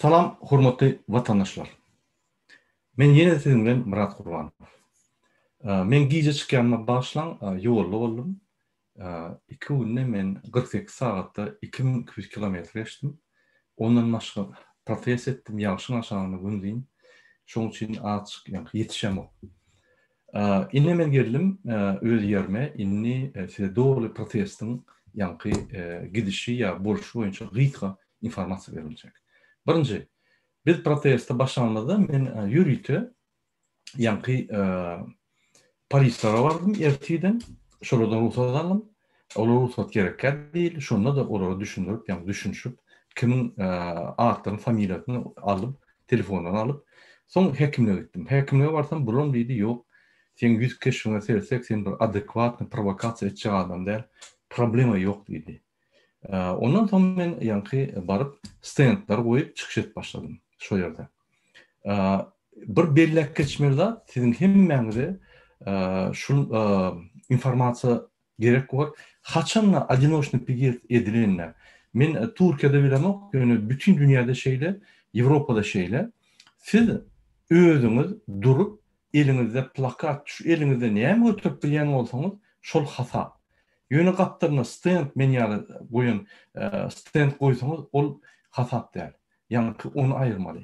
Salam, hurmatly vatandaşlar. Men yine sizinle Murat Kurbanov. Men giyce çıkanına başlan yollu oldum. 2 günde men 48 saatte 2200 kilometre geçtim. Ondan başka protez ettim, yaşın aşağını günleyin. Şoň için açık yetişemem. Inne men geldim öz yerime, inni size doğru protestin gidişi ya bolşu boyunca gıytka informasiya verilecek. Birinci, biz proteste başlanmadı, men yürüytü, polislara vardım ertiden, şoladan ruhsat aldım. Olar ruhsat gerekli değil, şonda da olara düşündürüp, düşünüşüp, kimin adlarını, familiyatını alıp, telefondan alıp, son hekimliğe gittim. Hekimliğe varsam, bulan deydi, yok, sen 100 keşfine sersek, sen bir adekvatlı provokasiya edecek adam değil, problema yok deydi. Ondan sonra men barıp standlar koyup çıkış et başladım şu yerde. Bir bellek geçmerde sizin hemmeňize şu informasiya gerek var. Haçanla одиночный пикет edilenler. Men Türkiye'de bilemok, yani bütün dünyada şeyle, Avrupa'da şeyle. Siz özünüz durup elinizde plakat, şu elinizde näme götürüp bilýän bolsaňyz, şol hata. Yönü kaptırına stand menyalı koyun, stand koysanız ol hasap der. Yani onu ayırmalı.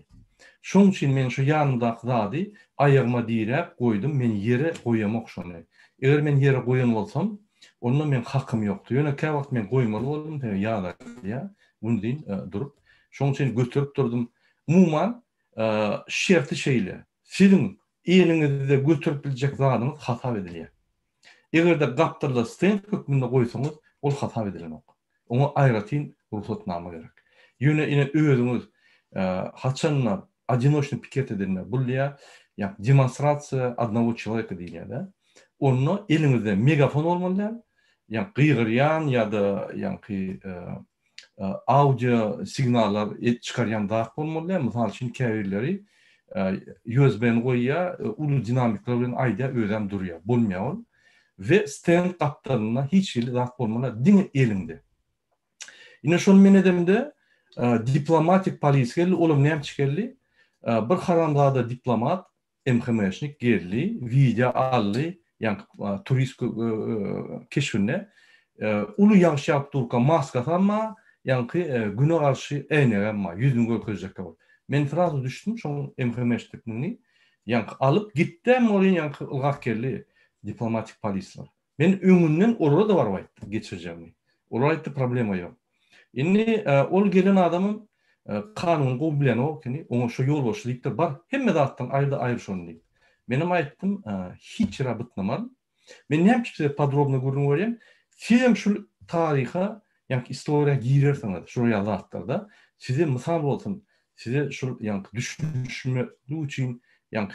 Şoň üçin men şu yanındaky zady ayırma diýerek koydum, men yere koýamak şonu. Eger men yere koýan bolsam, onda men hakym ýokdy. Ýöne kä wagt men koýmaly boldum, ýa-da ýa, bundan durup, şoň üçin götürüp durdum. Umuman şerti şeýle. Sizin eliňizde götürüp biljek zadyňyz hasap edilýär. Eger de gaptyrda stand hökmünde goýsaňyz, ol hasap edilenok. Oňa aýratyn ruhsatnama gerek. Ýöne ine özüňiz haçanla одиночный пикет edilenler. Bu demonstrasiya одного человека diýilýär da. Onu eliňizde megafon bolmaly, gıýgyrýan ýa-da audio signallar çykarýan zat bolmaly. Mysal üçin käbirleri USB-ni goýýar, uly dinamikler bilen aýda özem durýar. Bolmaýar. Ve stand kaptanına hiç ili zat bolmaly, diňe elinde. Ine şonu men edemde diplomatik polis geldi, olum näme çykeldi? Bir haramzada diplomat, MHM'şnik geldi, video aldy, turist keşfine uly ýagşy ýapdyrka maska ama güne garşy eýnegem ýüzüňi görkezjek bol. Men frazy düşdüm, şoň MHM'şnikni alıp gitdim, oly ylgak geldi diplomatik polisler. Men öňünden orada da barp aýtdy geçirjämi. Olar aýtdy, problema ýok. Inni ol gelen adamın kanun gowy bilen oňa şu ýol boşlyklar bar, hemme zatdan aýry şonu diýip. Menim aýtdym, hiç rabıtnamam. Men näme size podrobno görüň berýän. Siz şu taryha, istoriýa girersiniz, şu ýazatlarda. Size mysal bolsun, size şu düşünme üçin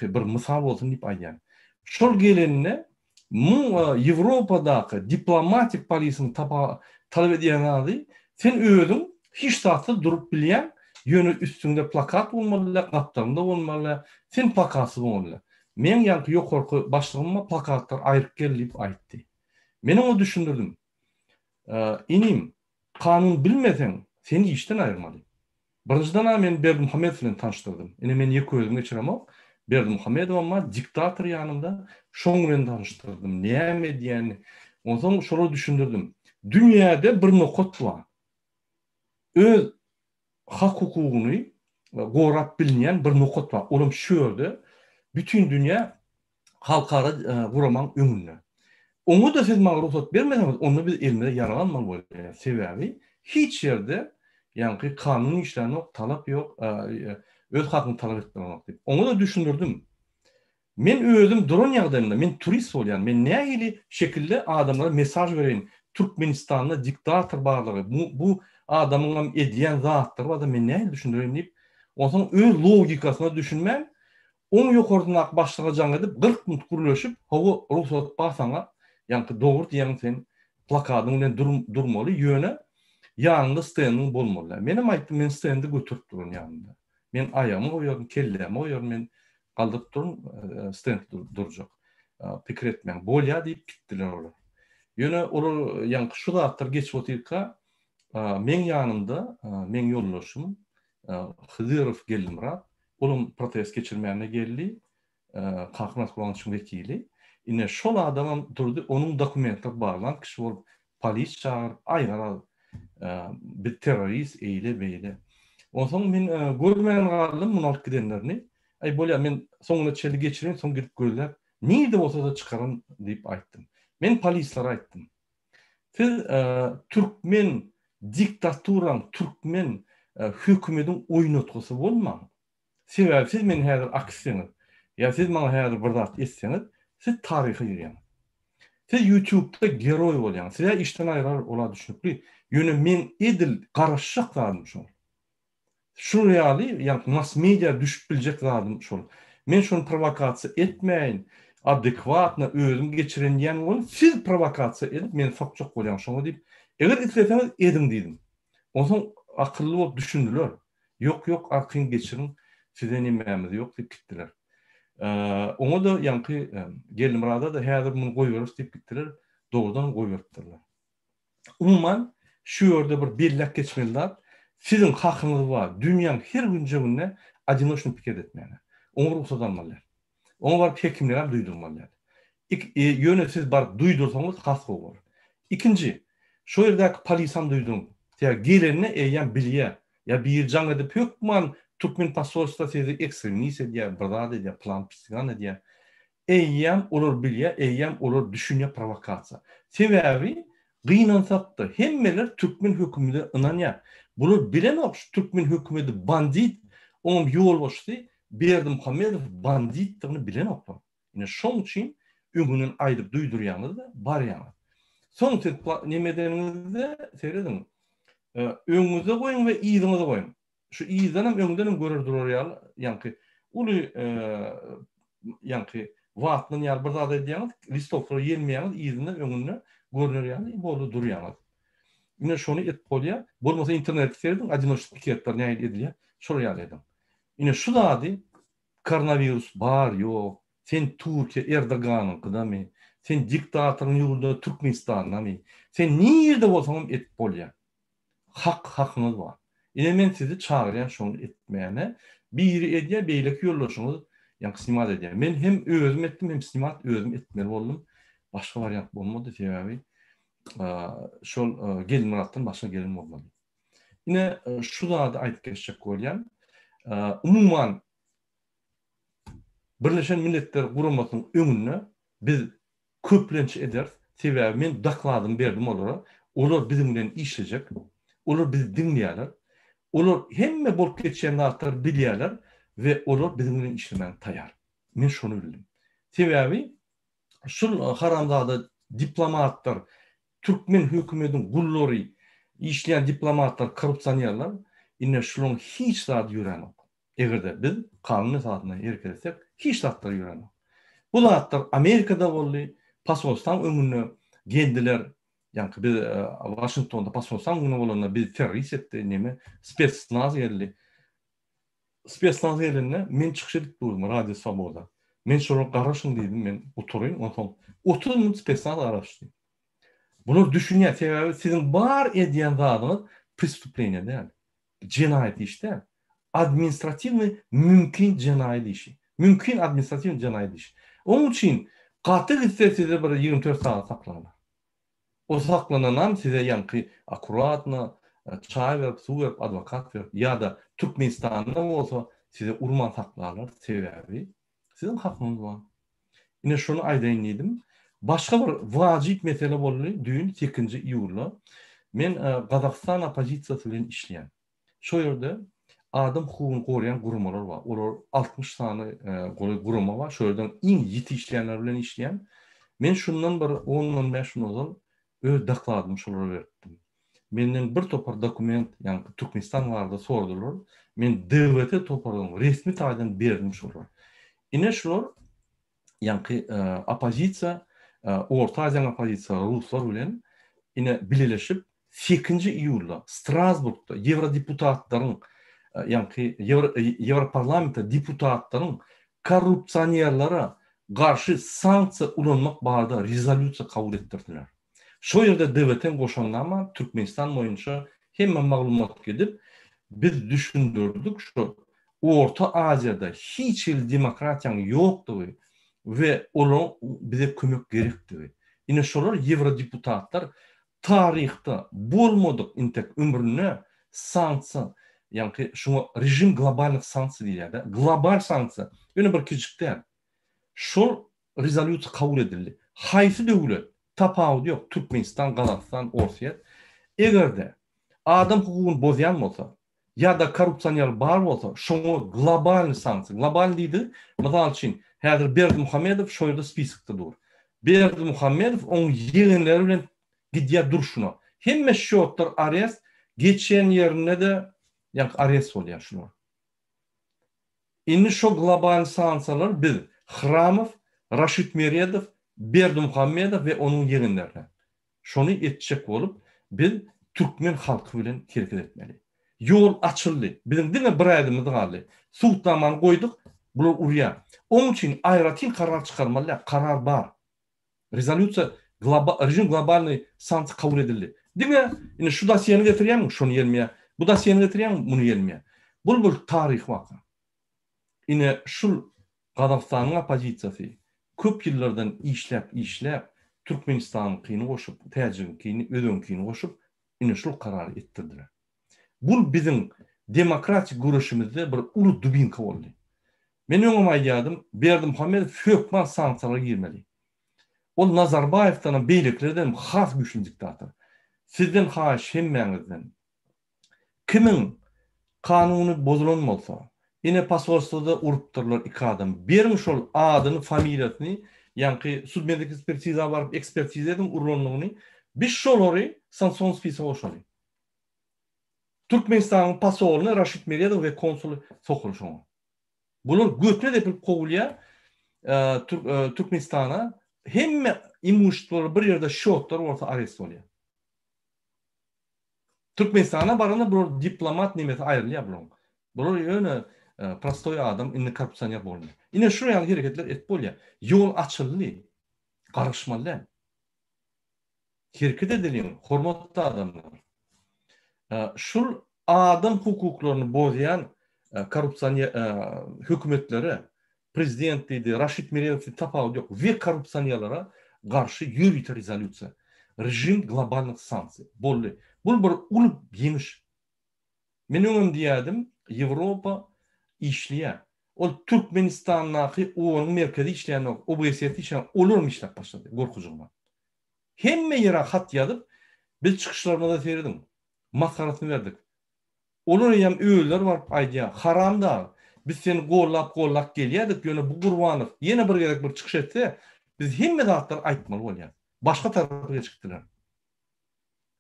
bir mysal bolsun diýip aýdýan. Şol gelenine Avrupa'daki diplomatik polisin talep edilen adı, sen özün hiç tahtı durup bilýän, ýöne üstünde plakat bolmaly, kaptarında bolmaly, sen plakatsız bolmaly. Men ýokarky başlygyma plakatlar aýryp gelip aýtdy. Men onu düşündürdüm. Inim, kanun bilmeseň, seni işten aýyrmaly. Birinjiden men Berdimuhammedow bilen tanıştırdım. Ene men ýeki özüm geçiremok. Berdimuhammedow ama diktator ýanynda şoň bilen tanıştırdım. Näme diýeni? Ondan şola düşündürdüm. Dünýäde bir nokot bar. Öz hak hukugyny gorap bilmeýän bir nokot bar. Olum şöýerde bütün dünýä halkara guraman öňünde. Onu da siz maňa ruhsat bermeseňiz, onu biz elmede yaralanmaly bolýar. Sebebi hiç ýerde kanun işlerini talap yok, öz hakkını talep etmemek deyip. Onu da düşündürdüm. Men özüm duran ýagdaýynda, men turist bolýan, men nähili şekilde adamlara mesaj berýän. Türkmenistanda diktator barlygy, bu adamyň edýän zatlar var da men nähili düşündirýän diýip, ondan öz logikasyna düşünmän, onu ýokardan başlygajan edip 40 minut gürleşip, hawa ruhsat basaňa, dogry diýen sen plakatyň bilen durmaly, ýöne ýanynda standyň bolmaly. Menim aýtdym, men standy götürüp durun ýanynda. Men aýagymy goýarym, kellemi goýarym, men galdyp durun, stand durjak. Pikir etmeň, bolýa diýip gitdiler olar. Ýöne olar şu zatlar geçip otyrka, men ýanymda, men ýoldaşym, Hızırov Gelimrat, olum protest geçirmeyene geldi, Kalkınma Kuruluşu'nun vekili. Yine şol adamın durdu, onun dokumentleri bağlan, kişi olup polis çağır, aynar bir terörist eyle beyle. Ondan sonra men görmeyen kaldım bunu alıp gidenlerini. Ay böyle men sonuna çeli geçireyim, son gidip görürler. Nerede olsa da çıkarın deyip ayttım. Men polislere ayttım. Siz Türkmen diktaturan, Türkmen hükümetin oynatması bolmaň. Sebäbi siz men häzir aksýaňyz, ya siz maňa häzir bir zat etseňiz, siz taryhy ýürýäňiz. Siz YouTube'da geroy bolýaňyz. Siz işten aýrar ola düşünükli. Ýöne men edil garaşşak zadım şol. Şu ýaly, ýa mass media düşüp biljek zadım şol. Men şonu provokasiýa etmeýin. Adekvatna özüm geçiren ýan bol, siz provokasiýa edip meni sokjak bolýan şoňa diýip, eger isleseňiz edin diýdim. Onsoň akylly bolup düşündiler. Ýok, arkyň geçirin, size nimämiz ýok diýip gitdiler. Oňa da ýanky Gelimrada da häzir muny goýberýär diýip gitdiler. Doğrudan goýberdiler. Umman şu ýerde bir birlik geçmeliler. Sizin hakyňyz bar. Dünýäň her günjeginde adinoşny pikir etmeýär. Oňa ruhsat almalylar. Oňa bar hekimler duýdurmalylar. Ýöne siz bar duýdursaňyz has bolar. İkinci, şu ýerdäki polisam duýdum. Ýa gelenine eýen bilýär. Ya bir jan edip hökman Türkmen pasolstwa sizi ekstremist edýär, berdad edýär, plan pisgan edýär. Eýen olur bilýär, eýen olur düşünýä provokasiýa. Sebäbi gynansak da hemmeler Türkmen hökümeti ynanýar. Bular bilenok Türkmen hökümeti bandit, oňa ýol başdy, Berdi Muhammedow banditligini bilenok. Ýene şoň üçin öňünden aýdyp duýdurýanyz da bar ýaňyz. Soň siz nemedenizde seredin. Öňüňize goýun we ýygyňyza goýun. Şu ýygydan hem öňden hem görür durýar, ýanky uly ýanky wagtyny ýar bir zat edýäňiz, listoklara ýelmeýäňiz, ýygyny öňünden görünýär, bolu durýar. Ýene şonu et bolýar, bolmasa internet seredin, adinoşlyk piketler näme edilýär, şol ýaly edin. Ine şu zady koronavirus bar ýok. Sen Türkiýe Erdoganyň kydamy, sen diktatorun ýolunda Türkmenistanyň, sen nirde bolsaň et bolýar. Hakyňyz bar. Ine men sizi çagyrýan şonu etmeýäne, biri edýär, beýleki ýollaşyňyz ýa istimal edýär. Men hem özüm etdim, hem istimal özüm etmeli boldum. Başga variant bolmady sebäbi şol Gelimratdan başga gelin bolmady. Ine şu zady aýdyp geçjek bolýan. Umumyň Birleşen Milletler Guramasynyň öňünde biz köplençi eder. Sebäbi men dakladım berdim olara. Olar bizim bilen işlejek. Olar bizi dinleýärler. Olar hemme bolup geçen zatlar bilýärler we olar bizim bilen işlemän taýar. Men şonu bildim. Sebäbi şu haramzada diplomatlar, Türkmen hökümetiniň gullary, işleyen diplomatlar, korrupsiýonерler, ine şuň hiç zat ýörenok. Egerde biz kanun esasyna hereket etsek, hiç zatlar ýörenok. Bu zatlar Amerikada boldy, pasolstan öňünde geldiler. Ýanky biz Washingtonda pasolstan öňünde bolanda biz terörist etdi, neme spetsnaz geldi. Spetsnaz gelende men çykyş edip durdum Radio Svoboda. Men şonu garaşyň diýdim, men oturayım, ondan 30 minut spetsnaz garaşdy. Bular düşünýär, sebäbi sizin bar edýän zadyňyz prestuplenýa däl. Cinayet işler. Administrativni mümkün cinayet işi. Mümkün administrativ cinayet işi. Onun için katil ise size bir 24 saat saklanır. O saklanan size yankı akuratna, çay verip, su verip, advokat verip ya da Türkmenistan'da olsa size urman saklarlar. Sebebi sizin hakkınız var. Yine şunu aýdaýyn dedim. Başka bir vacip mesele boldy. Düğün 8. iyulda. Men Gazakistan opozisiýasy bilen işleýän. Şo ýerde adam hukugyny gorayan gurumlar var. Olar 60 sany guruma var. Şo ýerden iň ýiti işleýänler bilen işleýän. Men şundan bir 10 5 ýyl öz dakladym şolara berdim. Menden bir topar dokument, ýani Türkmenistan barada sordular. Men döwlete toparladym. Resmi taýdan berdim şolara. Ine şolar ýani opozisiýa, Orta Aziýa opozisiýa ruslar bilen ine bileşip 8 iyulda Strasburgda Eurodeputatlaryň ýani Europarlamenta deputatlaryň korrupsiýonерlere garşy sanksiýa ulanmak barada rezolýusiýa kabul etdirdiler. Şo ýerde döwletten goşanlama Türkmenistan boýunça hemme maglumat gedip biz düşündürdük şu Orta Asya'da hiç demokratiyan yoktu ve onu bize kömek gerekti. Yine şolar Evrodeputatlar tarihte bolmadık intek ömrüne sanksiya, yani şuna rejim globallik sanksiya diýilýär. Global sanksiya. Yine bir küçükden. Şol rezolüsiýa kabul edildi. Haýsy döwlet tapawudy ýok. Türkmenistan, Gazakistan, Orsiýa. Egerde adam hukugyny bozýan bolsa, ya da korrupsiýonlar bar bolsa, şoňa global sanksiya, global diýdi. Mysal üçin, häzir Berdimuhammedow şoýda spiskde dur. Berdimuhammedow oň ýegenleri bilen gidýär durşuna. Hemme şotlar arest, geçen ýerine de ýa arest bolýar şunu. Indi şo global sanksiýalar biz Hramov, Raşit Meredov, Berdimuhammedow we onuň ýegenleri. Şonu etjek bolup biz Türkmen halky bilen hereket etmeli. Yol açıldy. Bizim diňe bir aýdymyz galdy. Sultanman goýduk, bular urýar. Onun için aýratyn karar çykarmaly, karar bar. Rezolüsiýa global rejim globalny sanksiýa kabul edildi. Diňe, ine şu dosiýany getirýärmi, şonu ýelmeýär. Bu dosiýany getirýärmi, buny ýelmeýär. Bu tarih waka. Ine şul Gazakstanyň opozisiýasy köp ýyllardan işläp Türkmenistanyň kyny goşup, Täjikiniň kyny, özüň kyny goşup, ine şul karary etdirdiler. Bu bizim demokratik görüşimizde bir uly dubinka boldy. Men öňe aýdýadym, Berdimuhammedow hökman sanksiýalara girmeli. Ol Nazarbaýewdan beýliklerden has güçlü diktator. Sizden haýyş hemmäňizden kimin kanuny bozulan bolsa, ine pasolstwada urupdyrlar iki adam. Beriň şol adyny, familiýasyny, ýani судмедик ekspertiza baryp ekspertiza edin urulanyny, biz şolary sanksiýon spiska goşaly. Türkmenistanyň pasolyny Raşit Meredov we konsuly sokulşoň. Bular götüne depip gowulýar Türkmenistana hemme imuştlar bir ýerde şotlar orta arest bolýar. Türkmenistana barana bir diplomat nimeti aýrylýar bular. Bular ýöne prostoy adam indi korrupsiýonýar bolýar. Ine şu ýaly hereketler et bolýar. Ýol açyldy. Garşmaly. Hereket edilýän hormatly adamlar. Şul adam hukuklaryny bozýan korrupsiýon hökümetleri, prezident diýdi, Raşit Meredov tapawdy ýok we korrupsiýonlara garşy ýürüýär rezolüsiýa. Rejim globalny sanksiýa boldy. Bu bir uly ýeňiş. Men öňem diýädim, Ýewropa işleýär. Ol Türkmenistanyň onuň merkezi işleýän, OBSE işleýän olur işläp başlady gorkujygma. Hemme ýere hat ýazyp, biz çykyşlarymyzda serdim. Maskarasyny berdik. Olur ýam öýler bar aýdýar, haramda. Biz seni gollap gelýärdik, ýöne bu Gurbanow ýene bir gerek bir çykyş etse, biz hemme zatlar aýtmaly bolýar. Başga tarapy geçipdiler.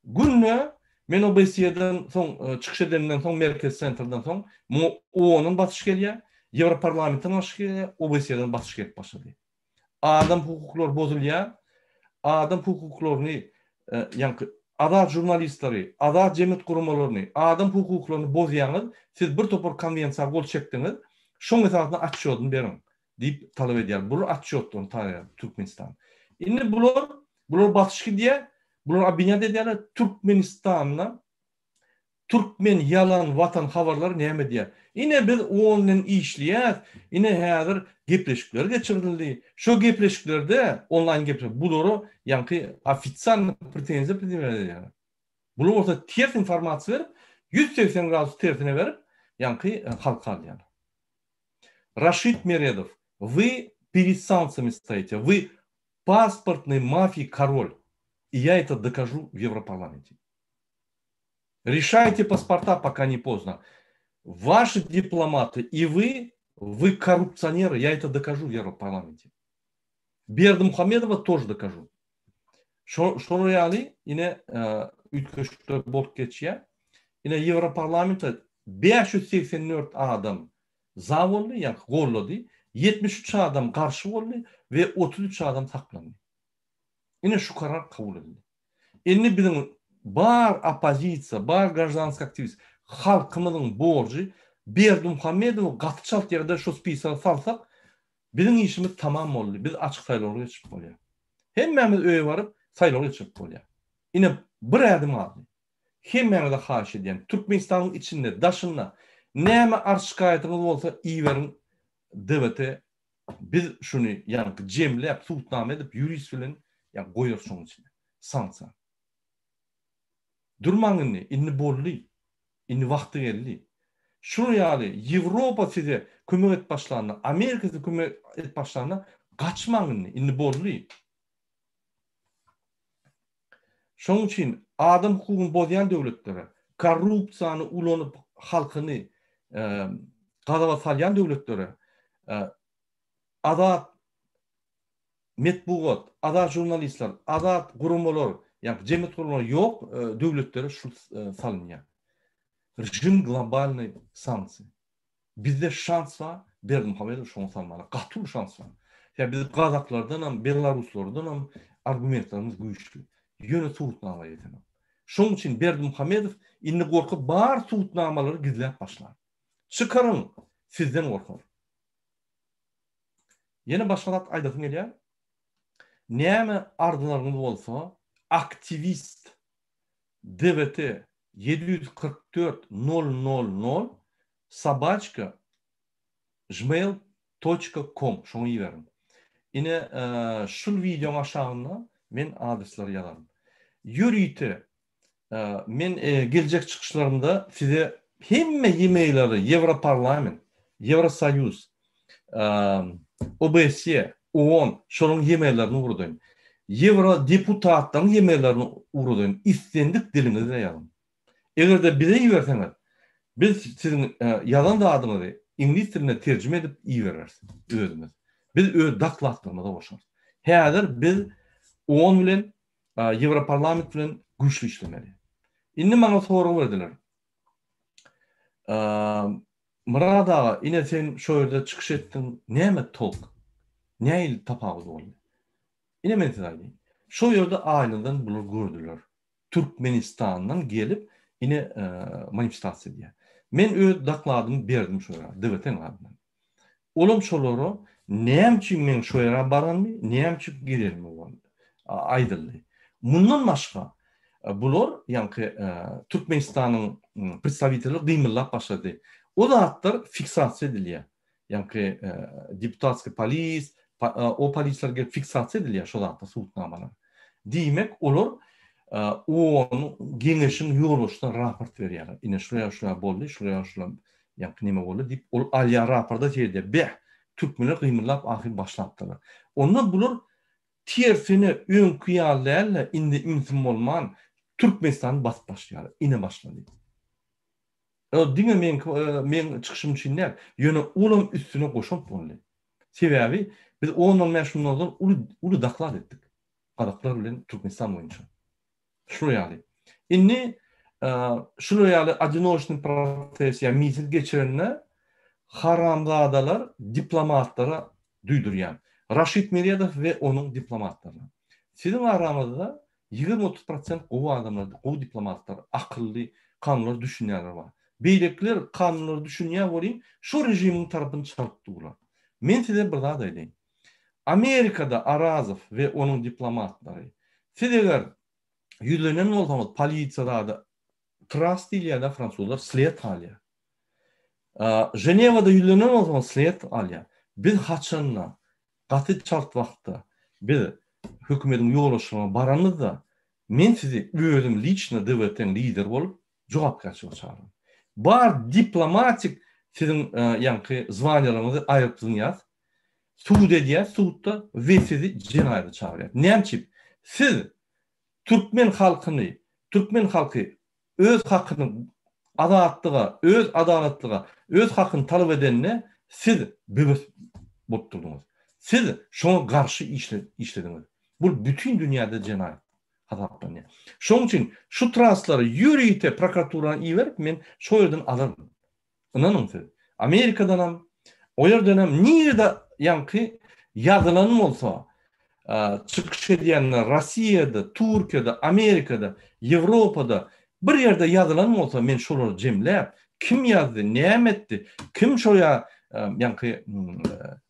Günne men OBSE'den soň çykyş edenden soň Merkez Center'dan soň onuň batyş gelýär, Ýewroparlamentyň batyş gelýär, OBSE'den batyş gelip başlady. Adam hukuklary bozulýar. Adam hukuklaryny ýani azat jurnalistleri, azat jemgyýet gurumalaryny, adam hukuklaryny bozýaňyz, siz bir topar konwensiýa gol çekdiňiz, şoň esasynda atşýodyny beriň diýip talap edýär. Bular atşýotdyny taýýar Türkmenistan. Indi bular batyş diýär, bular abinýat edýär Türkmenistanyň Türkmen yalan vatan habarlary näme diýär. Ine biz onuň işleýär, ine häzir gepleşikler geçirildi. Şo gepleşiklerde online gepleşik bulary ýani ofitsial pretenziýa edýär. Bular orta ters informasiýa berip 180 gradus tersine berip ýani halka alýar. Рашид Мередов, вы перед санкциями стоите, вы паспортный мафии король. И я это докажу в Европарламенте. Решайте паспорта, пока не поздно. Ваши дипломаты и вы коррупционеры, я это докажу в Европарламенте. Бердимухамедова тоже докажу. Şonu ýaly ine ütköşde bolup geçýär. Ine Ýewroparlamentde 584 adam za boldy, ýani gollady, 73 adam garşy boldy we 33 adam taklandy. Ine şu karar kabul edildi. Indi bizim bar opozisiýa, bar gражданский aktivist halkymyzyň borjy Berdimuhammedow gaty çalt ýerde şu spiska salsak, bizim işimiz tamam boldy. Biz açyk saýlawlara geçip bolýar. Hemmemiz öýe baryp saýlawga geçip bolýar. Ine bir adym aldy. hemmene de haş edýän Türkmenistanyň içinde daşynda näme arşykaýatyňyz bolsa iýerin devlete biz şunu ýa-ni jemläp suwtnama edip ýurist bilen ýa goýar şoň içine sansa. Durmaňyny inni bolly, inni wagty geldi. Şunu ýaly Ýewropa size kömek et başlarına, Amerika size kömek et başlarına gaçmaňyny inni bolly. Şoň üçin adam hukugyny bozýan döwletlere, korrupsiýany ulanyp halkyny gadaba salýan döwletlere, adat metbuat, adat jurnalistler, adat gurumlar, ýa-ni jemgyýet gurumlary ýok döwletlere şu salynýar. Rejim globalny sanksy. Bizde şans var, Berdimuhamedov şoň salmaly. Gatyl şans var. Ya biz Kazaklardan hem Belaruslardan hem argumentlarımız güýçli. Ýöne suwtnama ýetenem. Şoň üçin Berdimuhamedov inni gorkup bar suwtnamalary gizläp başlar. Çykaryň, sizden gorkar. Ýene başga zat aýdasym gelýär. Näme ardylaryňyz bolsa, aktivist DVT 744 000 собачка gmail.com şoňy ýererim. Ine şu videoň aşagynda men adresleri ýazarym. Ýürüýte men geljek çykyşlarymda size hemme e-mailleri Ýewroparlament, Ýewrosoýuz, OBSE, OON şonuň e-maillerini urudym. Ýewrodeputatlaryň e-maillerini urudym. İstendik dilinizde ýazyn. Egerde bize ýerseňiz, biz sizin ýazan da adyňyzy ingliz tiline terjime edip ýerersiz özüňiz. Biz öz daklatlarymyza boşarys. Häzir biz OON bilen Ýewroparlament bilen güýçli işlemeli. Indi maňa soragy berdiler. Murad ağa, ine sen şo ýerde çykyş etdiň, näme tolk? Näil tapagy boldy? Ine men size aýdym. Şo ýerde aýlandan bular gördüler. Türkmenistandan gelip ine manifestasiýa diýär. Men öz dakladymy berdim şo ýere, DVT-niň adyna. Olam şolary näme men şo ýere baranmy, näme girelim boldy. Aýdyldy. Mundan başga bular ýa-ni Türkmenistanyň predstavitelleri gymyllap başlady. O zatlar fiksasiýa edilýär. Ýa-ni deputatski polis, o polislerge fiksasiýa edilýär şo zatda suwtnamalar. Diýmek olar o geňeşin ýoluşyna raport berýär. Ine şuraya boldy, şuraya ýa-ni näme boldy diýip ol alýa raporda diýdi. Beh, türkmenler gymyllap ahir başlapdylar. Ondan bular tersine ön kıyarlarla indi imtin bolman Türkmenistan bas başlayar. Ine başladı. Diňe men çykyşym üçin ýöne olam üstüne goşup boldy. Sebäbi biz onun meşhurlardan uly daklat etdik. Kazaklar bilen Türkmenistan boýunça. Şunu ýaly. Inni şunu ýaly adinoşny protesiýa misil geçirenler haramzadalar diplomatlara duýdurýan. Raşid Meredov ve onun diplomatları. Sizin aramızda 20-30% o adamlar, o diplomatlar, akıllı kanunlar düşünýärler var. Beýlekler kanunlar düşünýär bolýan, şu rejimin tarapyny çarpdylar. Men size bir zat aýdym. Amerikada Arazov ve onun diplomatları, siz eger ýüzlenen bolsaňyz polisiýada trust diýýär fransuzlar sled alýar. Ženewada ýüzlenen bolsaňyz sled alýar. Biz haçanla gaty çart wagtda biz hökümetiň ýoluşyna baranyzda men sizi özüm liçna DVT-niň lider bolup jogapkarçylyga çağırym. Bar diplomatik sizin ýa-ni zwaniýalaryňyzy aýrypdyňyz. Suud edýär, suudda we sizi jenaýaty çağırýar. Näçip siz Türkmen halkyny, Türkmen halky öz hakyny adatlyga, öz adalatlyga, öz hakyny talap edenine siz bebes bolup durdyňyz. Siz şoňa garşy işlediňiz. Bu bütün dünýäde jenaýat hataplanýar. Şoň üçin şu translary ýürüýte prokuraturadan iýerip men şo ýerden alarym. Inanyň siz. Amerikadan hem, o ýerden hem nirde ýa-ni ýazylan bolsa, çykyş edýänler Rossiýada, Türkiýede, Amerikada, Ýewropada bir ýerde ýazylan bolsa men şolary jemläp, kim ýazdy, näme etdi, kim şoýa ýa-ni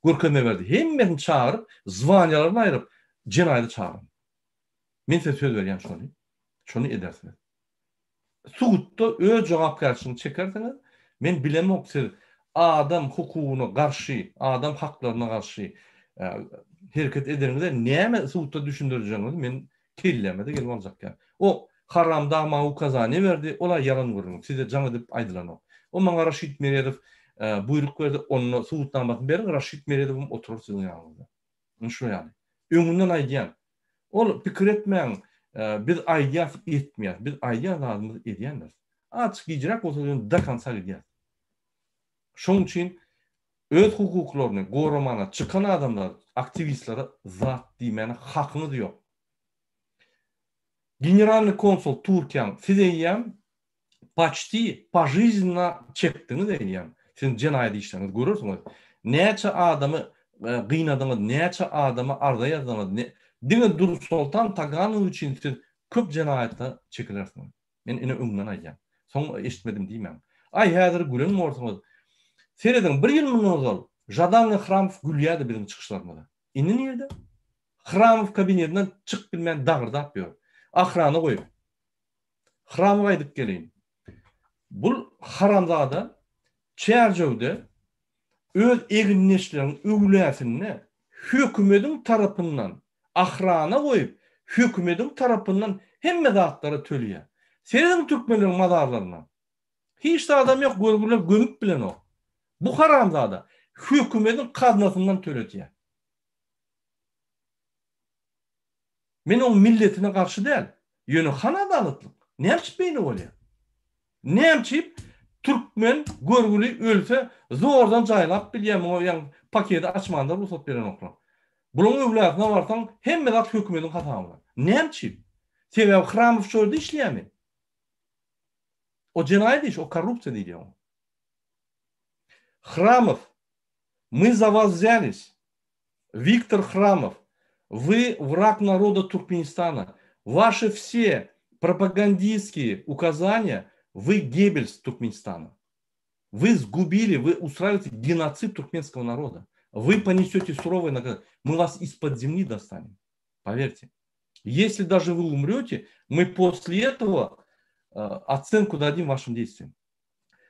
görkeme berdi. Hemmeni çağırıp, zwaniýalaryny aýryp, jenaýaty çağırym. Men size söz berýän şonu. Şonu edersiniz. Suğutda öz jogapkärçiligiňi çekerdiňiz. Men bilemok siz adam hukugyna garşy, adam haklaryna garşy hereket ederinde näme suğutda düşündirjeňiz men kellemede gelip aljak. O haramda mawu kaza ne berdi? Ola yalan görüň. Size jaňa dip aýdylanok. O maňa Raşid Meredov buyruk berdi, onu suğutdan batyn berin Raşid Meredowum oturup siziň ýanynızda. Şo ýaly. Öňünden aýdýan. Ol pikir etmeň, biz aýdýas etmeýär. Biz aýdýas adamymyz edýänler. Açyk ýyjrak bolsa da kansa edýär. Şoň üçin öz hukuklaryny gorumana çykan adamlar, aktivistlara zat diýmeni hakyňyz ýok. Генеральный консул Türkiýanyň siz eýýän почти пожизненно çekdiňiz eýýän. Siz jenaýat işleriniz görürsiňiz. Näçe adamy gıynadyňyz, näçe adamy ardaýadyňyz, diňe Nursultan Taganow üçin siz köp jenaýatda çekilersiňiz. Men ine öňünden aýdýan. Soň eşitmedim diýmem. Ay häzir gülen morsyňyz. Sereden bir ýyl munuzal Жадан Храмов gülýärdi bizim çykyşlarymyzda. Indi nerede? Храмов kabinetinden çyk bilmän dagırdap ýör. Ahrana goýup. Храмова aýdyp geleýin. Bul haramzada çärjewde öz eginleşlerini öwläsini hökümetiň tarapyndan ahrana goýup, hökümetiň tarapyndan hemme zatlary tölýär. Sereden türkmenleriň mazarlaryna. Hiç de adam ýok, görgüler gömüp bilen o. Bu haramzada hökümetiň gaznasyndan töletýär. Men o milletine karşı değil. Yönü hanadalıklık. Näçip beyni bolýar? Näçip Türkmen görgüli ölse zordan jaylap bilýär, o ýa paketi açmanda ruhsat beren oklar. Bulan öwlatyna barsaň hemme zat hökümetiň hatamyny. Näçip? Sebäbi Hramow şolda işleýärmi? O jenaýat iş, o korrupsiýa diýýär. Храмов, мы за вас взялись. Виктор Храмов, вы враг народа Туркменистана. Ваши все пропагандистские указания, вы Геббельс Туркменистана. Вы сгубили, вы устраиваете геноцид туркменского народа. Вы понесете суровое наказание. Мы вас из-под земли достанем. Поверьте. Если даже вы умрете, мы после этого оценку дадим вашим действиям.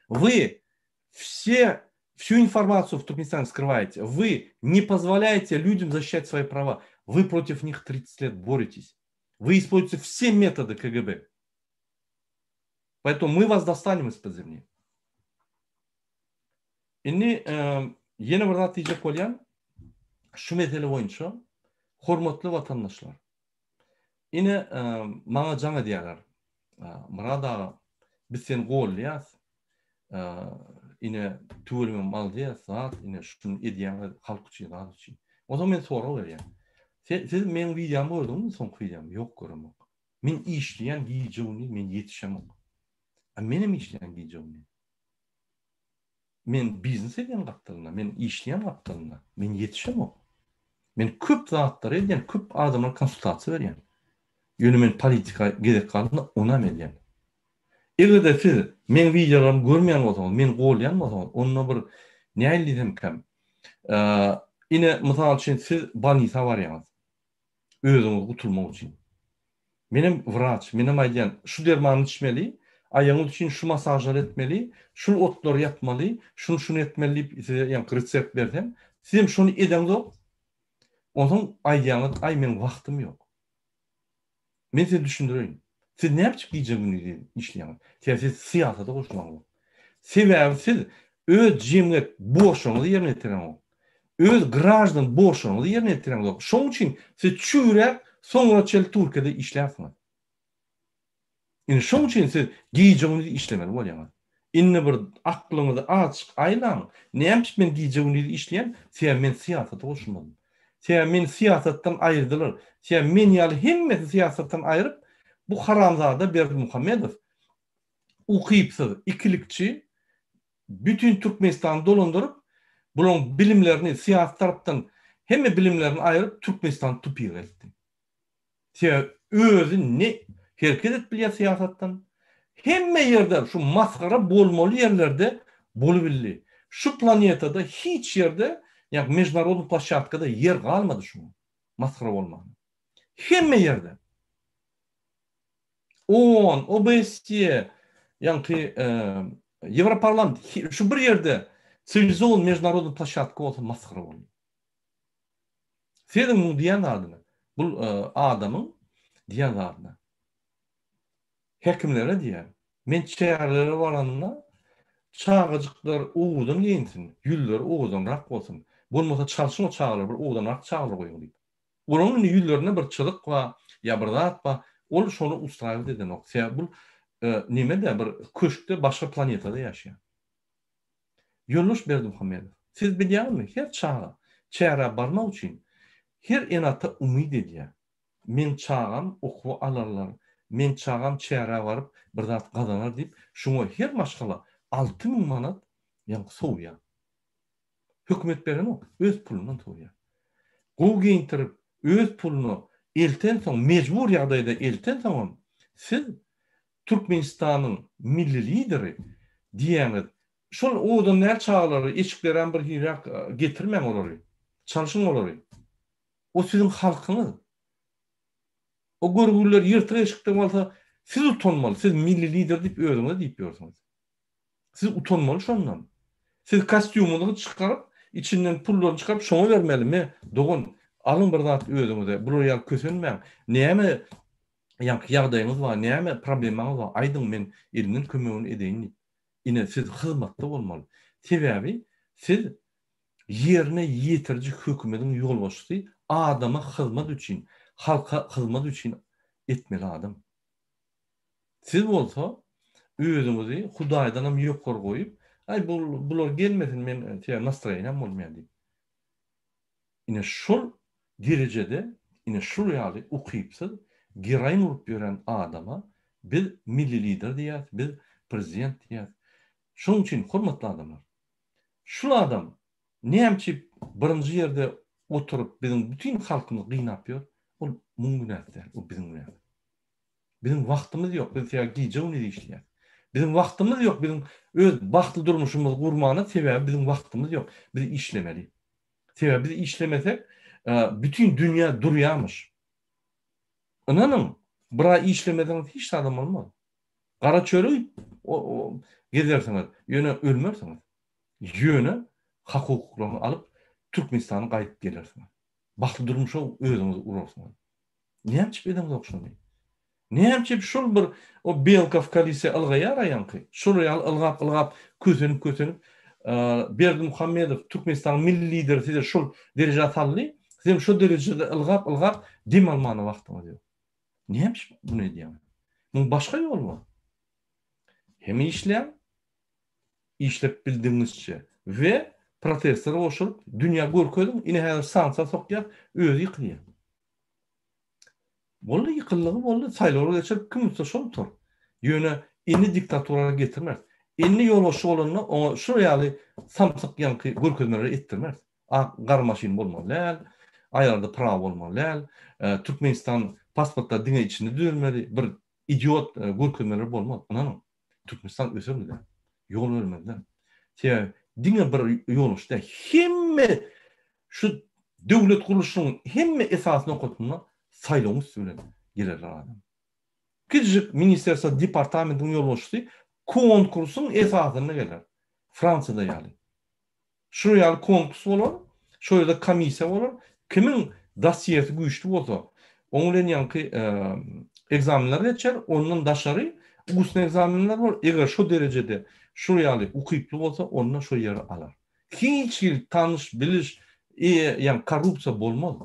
Вы всю информацию в Туркменистане скрываете. Вы не позволяете людям защищать свои права. Вы против них 30 лет боретесь. Вы используете все методы КГБ. Поэтому мы вас достанем из-под земли. Inni yeni bir zat diyecek bolýan, şu mesele boýunça hormatly vatandaşlar. Ine maňa jaňa diýerler. Murada biz seni gollýas. Ine tüwelime mal diýär, zat ine şunu edýän halk üçin, zat üçin. O zaman men sorak berýän. Siz men videomu gördüňmi, soňky videomu? Ýok göremok. Men işleýän giýjegini men ýetişemok. Menim işleýän giýjegini. Men biznes edýän gapdaryna, men işleýän gapdaryna men ýetişemok. Men köp zatlar edýän, köp adamlara konsultasiýa berýän. Ýöne men politika gerek galyny ona edýän. Egerde siz men videolarymı görmeýän bolsaňyz, men golýan bolsaňyz, onda bir näme diýsem kam. Ine mysal üçin siz banisa barýaňyz. Özüňiz gutulmak üçin. Menim wrach, menim aýdýan, şu dermany içmeli, ayağınız için şu masajlar etmeli, şu otlar yapmalı, şunu etmeli, size yani resept versem, sizim şunu edeniz o, ondan ayağınız, ay benim vaktim yok. Ben size düşündüreyim. Siz ne yapacak diyeceğinizi işleyin. Siz siyasete koşmanız. Sebebi siz öz cemiyet boşluğunuzu yerine getiren öz grajdan boşluğunuzu yerine getiren şunun için siz çürek sonra Türkiye'de işlersiniz. Yani şunun için siz giyeceğinizi işlemeli bolýar. Inne bir aklınızı açık aylan. Ne yapmış men giyeceğinizi işleyen? Sen men siyasete koşmadım. Sen men siyasetten ayrılır. Sen men ýaly hemmeti siyasetten ayırıp bu haramzada Berdimuhamedov ukypsyz, ikilikçi bütün Türkmenistan'ı dolandyryp bulan bilimlerini siyaset tarapdan hemme bilimlerini ayırıp Türkmenistan tupyg etdi. Sen özü ne hereket etbilýär siyasetden. Hemme yerde şu maskara bolmaly yerlerde bolubildi. Şu planetada hiç yerde yani международный площадкада yer kalmadı şu maskara bolmagy. Hemme yerde. OON, OBSE, Yani Европарламент şu bir yerde sivilizowan международный площадка bolsa maskhara bolýar. Senin bu diýen adyna, bu adamyň diýen adyna. Hekimlere diýär. Men çägerlere baranyna çağıjyklar uwudan giyinsin, ýüller uwudanrak bolsun. Bolmasa çalşyň o çağlar bir uwudanrak çağlar goýun diýip. Onuň ýüllerine bir çylyk we ýabrdat we ol şonu ustraýar eden oksa bu nimede bir köşkde başga planetada ýaşaýar. Ýoldaş Berdimuhammedow, siz bilýärmi? Her çağa, çäre barmak üçin her enata umyd edýär. Men çağam okuw alarlar. Men çağam çäre baryp bir zat gazanar diýip, şoňa her maşgala 6.000 manat ýa sowýar. Hökümet beren o, öz pulundan toýar. Gow giyintirip, öz puluny elten soň mejbur ýagdaýda elten soň siz Türkmenistanyň milli lideri diýeniz, şol odan näçe çağlary eşiklerden bir hirak getirmeň olary. Çalşyň olary. O sizin halkyňyz. O görgüler ýyrtyk eşikden bolsa siz utanmaly, siz milli lider diýip özüňiz diýip ýörsiňiz. Siz utanmaly şondan. Siz kostyumuny çykaryp, içinden pullary çykaryp şoňa bermelimi? Dogun, alın bir zat özüňize, bular ýa kösenmeň. Näme ýagdaýyňyz bar, näme problemaňyz bar? Aýdyň men elinden kömegini edeýin. Ine siz hyzmatda bolmaly. Sebäbi siz ýerine ýetirjik hökümetiň ýolbaşçysy, adama hyzmat üçin, halka hyzmat üçin etmeli adam. Siz bolsa özüňizi Hudaýdan hem ýokary goýup, ay bular gelmesin men nastroýenam bolmaýar diýip. Ine şol derejede, ine şol ýaly ukypsyz geraýyn urup beren adama biz milli lider diýär, biz prezident diýär. Şoň üçin hormatly adamlar, şol adam näçe birinji ýerde oturup bizim bütün halkymy gynap ýör, ol muňgunatda, o bizim günäde. Bizim wagtymyz ýok, biz ýa giýjegini diýişýär. Bizim wagtymyz ýok, bizim öz wagtly durmuşymyzy gurmana sebäbi bizim wagtymyz ýok. Biz işlemeli. Sebäbi biz işlemesek, bütün dünýä durýarmyş. Inanyň, bir ay işlemeden hiç adam bolmaz. Gara çöre o gezersiňiz, ýöne ölmersiňiz. Ýöne hak hukuklaryny alyp Türkmenistana gaýdyp gelersiňiz. Wagtly durmuşa özüňizi urarsyňiz. Näçe bedem okşandy? Näçe şol bir o Belkov kalise algaýar ýanky. Şol ylgap kösenip Berdimuhammedow Türkmenistan milli lideri size şol derejede ataldy. Siz şol derejede ylgap dim almany wagtyňyz ýok. Näçe bunu edýär? Bu başga ýol bar. Hem işlep bildiğinizçe ve protestlara oşurup dünya görkezin ine her sansa sokýar, özü ýykýar. Bolly ýykyllygy bolly saýlawlar geçip kimse şol tur. Ýöne inni diktaturlara getirmez. Inni ýolbaşy bolanyna oňa şu ýaly samsyk ýanky görkezmelere etdirmez. Garmaşyn bolmaly, aýlarda prawa bolmaly, Türkmenistan pasportda diňe içinde düzelmeli, bir idiot görkezmeler bolmaz. Ananyň Türkmenistan ösürmedi. Yol vermediler. Diňe bir ýoluşda hemme şu döwlet guruluşynyň hemme esasyny okutmagyna saýlaw usuly gelerler adam. Küçük ministersiýa departamentiň ýolbaşçysy konkursyň esasyna geler. Fransada ýaly. Şu ýaly konkurs bolar, şu ýerde komissiýa bolar. Kimin dosiýesi güýçli bolsa, oňa bilen ýanky egzamenler geçer, ondan daşary usny egzamenler bar. Eger şu derejede şu ýaly ukyply bolsa, ondan şu ýere alar. Hiç tanış, biliş, ýa korrupsiýa bolmaz.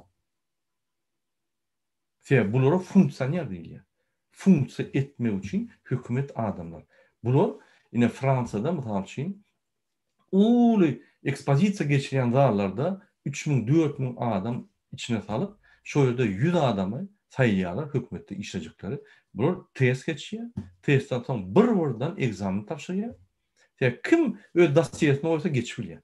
Bulara funksioner diýilýär. Funksiýa etmek üçin hökümet adamlar. Bular ine Fransada mysal üçin uly ekspozisiýa geçiren zallarda 3000-4000 adam içine salyp, şu ýerde 100 adamy saýýarlar hökümetde işlejekleri. Bular test geçýär. Testden soň bir-birden egzamin tapşyrýar. Kim öz dosiýesyny bolsa geçip bilýär.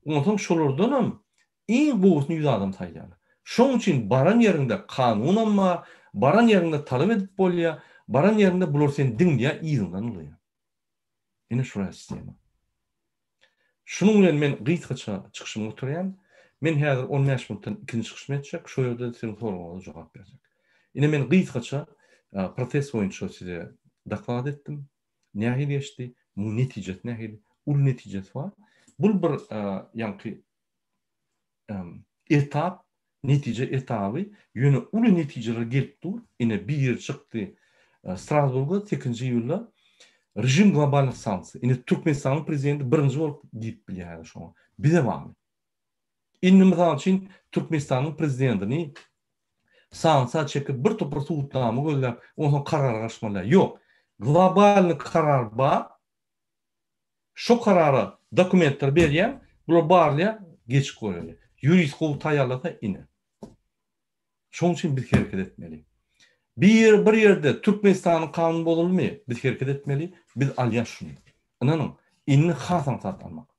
Ondan soň şolardan hem iň boğusny 100 adam saýýarlar. Şoň üçin baran ýerinde kanunam bar, baran ýerinde talap edip bolýar, baran ýerinde bular seni diňýär, ýygyňdan bolýar. Ine şuraya sistema. Şunuň bilen men gysgaça çykyşymy oturýan. Men häzir 15 minutdan ikinji çykyşymy etjek, şo ýerde seni soragyňa jogap berjek. Ine men gysgaça protest boýunça size daklad etdim. nähe geçdi, bu netijet nähe, ul netijet var. Bul bir ýanky etap, netice etabı ýöne ulu netijeler gelip dur. Ine bir yer çykdy. Strasburg'a 8 ýylda rejim globalny sanksy. Ine Türkmenistanyň prezidenti birinji bolup gidip bilýär şoňa. Bize bamy. Inni mysal üçin Türkmenistanyň prezidentini sanksiýa çekip bir topur suwutnama gözläp, onu karar gaşmalar. Ýok. Globalny karar bar. Şo karara dokumentler berýän, bular barlya geç goýulýar. Jurist gowy taýýarlasa ine. Şoň üçin biz hereket etmeli. Bir ýerde Türkmenistanyň kanuny bolmaly, biz hereket etmeli. Biz alýan şunu. Inanyň, inni hasan satmak.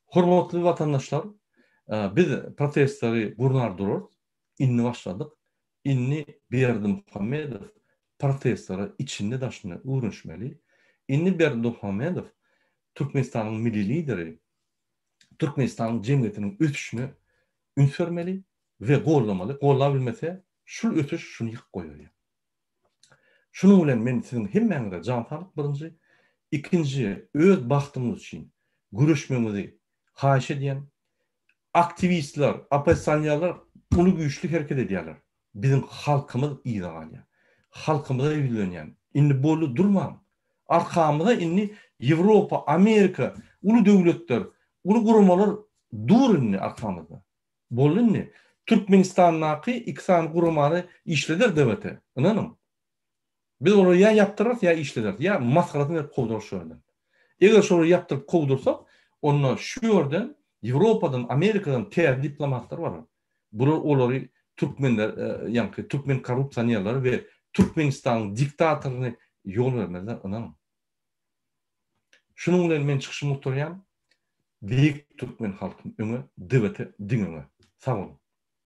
Hormatly watandaşlar, biz protestleri burnar durur, inni başladık. Inni Berdim Muhammedow protestleri içinde daşyny uğraşmaly. Inni Berdim Muhammedow Türkmenistanyň milli lideri, Türkmenistanyň jemgyýetiniň ötüşüne ünfermeli we gollamaly. Golla bilmese, şul ötüş şunu ýyk goýar. Şunu bilen men siziň hemmeňize jan talyp birinji, ikinji öz bagtymyz üçin güreşmemizi haýyş edýän aktivistler, opozisiýonlar uly güýçli hereket edýärler. Bizim halkymyz ýyga galýar. Halkymyza ýüzlenýän. Indi bolu durman. Arkamyza inni Ýewropa, Amerika, uly döwletler, uly guramalar durunny arkamyzda. Bolunny Türkmenistanyňky iksan guramary işleder dewlete. Inanyň. Biz onu ya yaptırırız ya işleder. Ya maskaratını verip kovdur şöyle. Eğer şunu yaptırıp kovdursak, onu şu yerden Avrupa'dan, Amerika'dan ter diplomatlar var. Bunlar onları Türkmenler, yani Türkmen korrupsiyonerleri ve Türkmenistan diktatörüne yol vermezler. Inanın. Şunun bilen men çıkışımı oturýan, büyük Türkmen halkının öňe, devlete, diňine. Sağ olun.